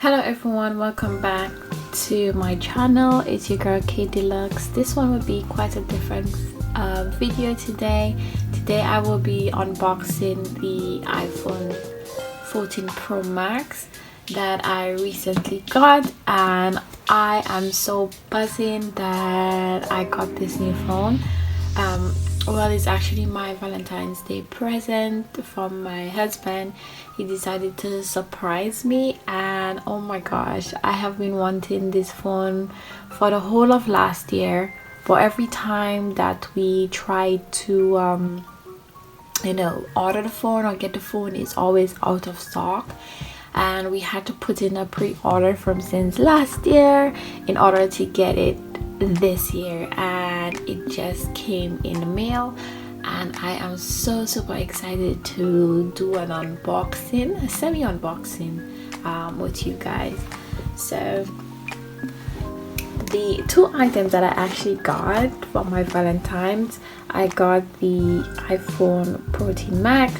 Hello everyone, welcome back to my channel. It's your girl Deluxe. This one will be quite a different video today. Today I will be unboxing the iPhone 14 Pro Max that I recently got, and I am so buzzing that I got this new phone. Well, it's actually my Valentine's Day present from my husband. He decided to surprise me, and oh my gosh, I have been wanting this phone for the whole of last year, but every time that we try to order the phone or get the phone, it's always out of stock, and we had to put in a pre-order from since last year in order to get it this year, and it just came in the mail, and I am so super excited to do an unboxing, a semi-unboxing with you guys. So the two items that I actually got for my Valentine's, I got the iPhone 14 Max.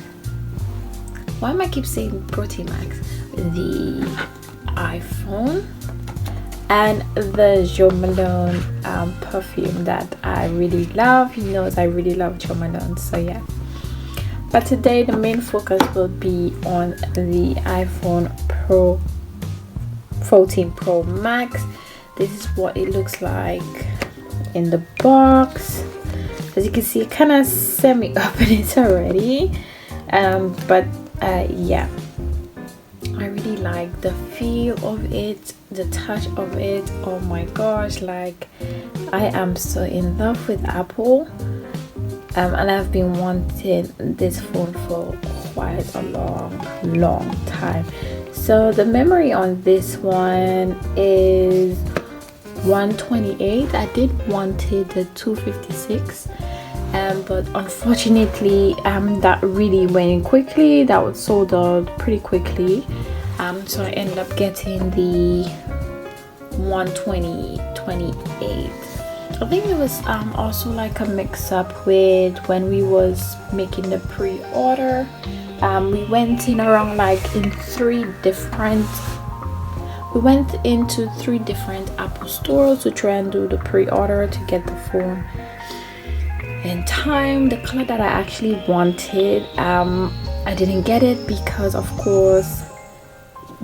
Why am I keep saying 14 Max? The iPhone and the Jo Malone perfume that I really love. He knows I really love Jo Malone, so yeah. But today the main focus will be on the iPhone 14 Pro Max. This is what it looks like in the box. As you can see, it kind of semi-open it already, but yeah, I really like the feel of it, the touch of it. Oh my gosh, like I am so in love with Apple, and I've been wanting this phone for quite a long time. So the memory on this one is 128. I did wanted the 256, but unfortunately that really went quickly. That was sold out pretty quickly, so I ended up getting the 128. I think it was also like a mix-up with when we was making the pre-order. We went in around like in we went into three different Apple stores to try and do the pre-order to get the phone in time. The color that I actually wanted, I didn't get it because, of course,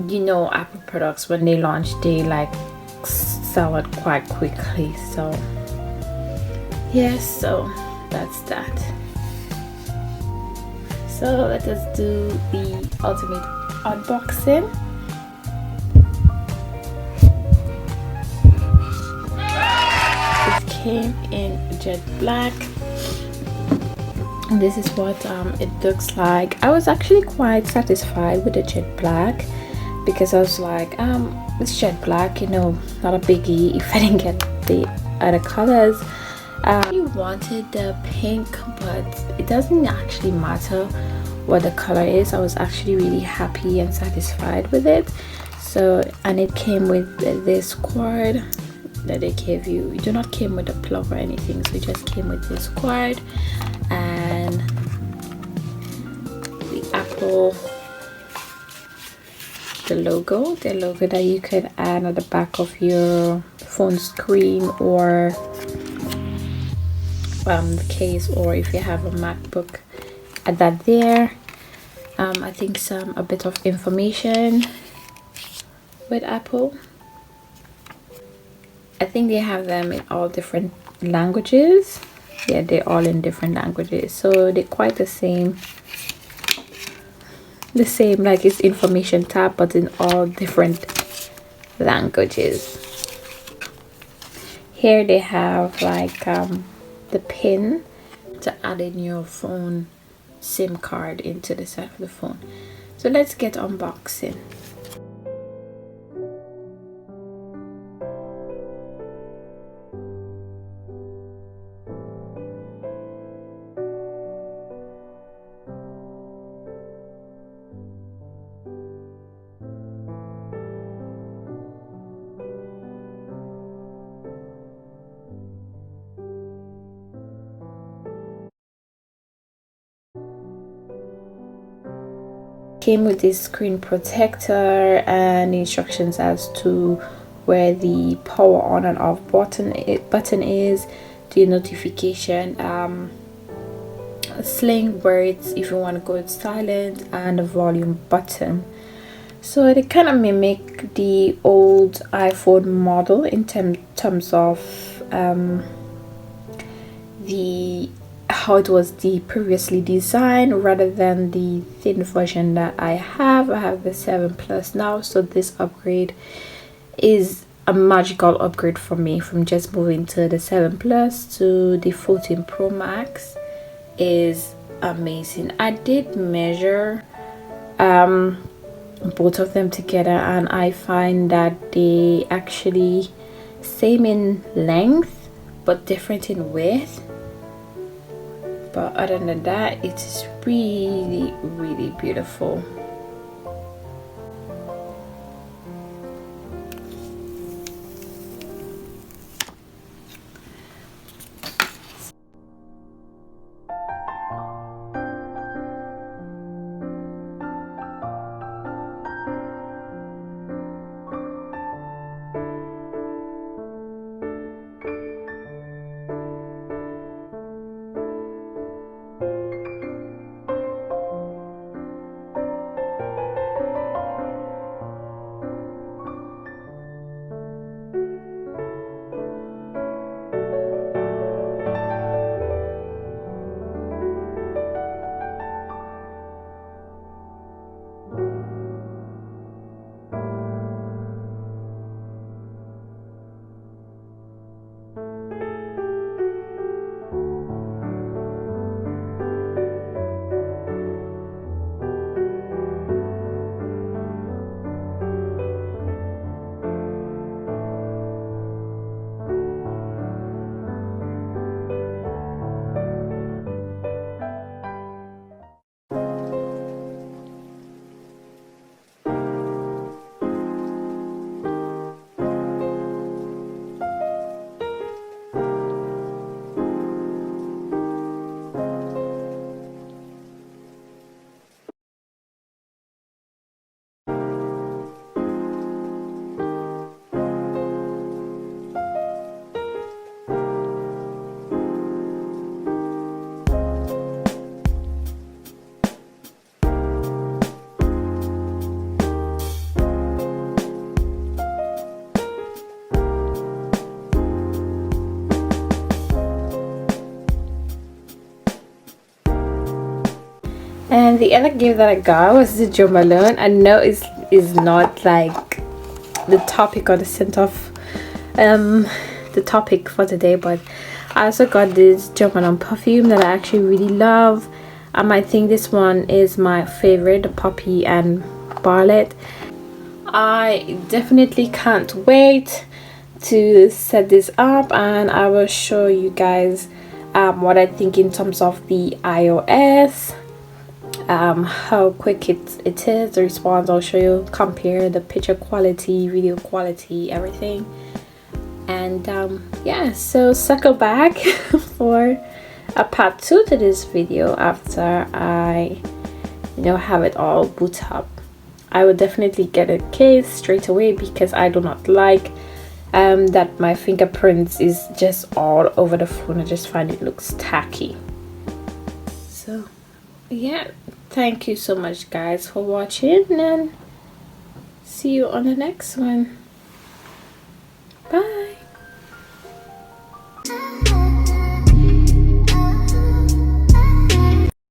you know, Apple products, when they launch, they like sell it quite quickly. So yes, so that's that. So let us do the ultimate unboxing. It came in jet black. And this is what it looks like. I was actually quite satisfied with the jet black because I was like, it's jet black, you know, not a biggie if I didn't get the other colors. I wanted the pink, but it doesn't actually matter what the color is. I was actually really happy and satisfied with it. So, and it came with this cord that they gave you. It do not came with a plug or anything, so it just came with this cord and the Apple, the logo that you could add on the back of your phone screen, or the case, or if you have a MacBook, add that there. I think a bit of information with Apple. I think they have them in all different languages. Yeah, they're all in different languages, so they're quite the same like it's information tab, but in all different languages. Here they have like the pin to add in your phone SIM card into the side of the phone. So let's get unboxing. came with this screen protector and instructions as to where the power on and off button is, the notification sling where it's if you want to go silent, and the volume button. So they kind of mimic the old iPhone model in terms of how it was previously designed, rather than the thin version that I have. I have the 7 Plus now, so this upgrade is a magical upgrade for me. From just moving to the 7 Plus to the 14 Pro Max is amazing. I did measure both of them together, and I find that they actually same in length but different in width. But other than that, it is really, really beautiful. And the other gift that I got was the Jo Malone. I know is not like the topic or the center of the topic for today, but I also got this Jo Malone perfume that I actually really love. I think this one is my favorite, the Poppy and Barlet. I definitely can't wait to set this up, and I will show you guys what I think in terms of the iOS, how quick it is, the response. I'll show you, compare the picture quality, video quality, everything. And yeah, so circle back for a part 2 to this video after I have it all boot up. I will definitely get a case straight away because I do not like that my fingerprints is just all over the phone. I just find it looks tacky. So yeah, thank you so much guys for watching, and see you on the next one.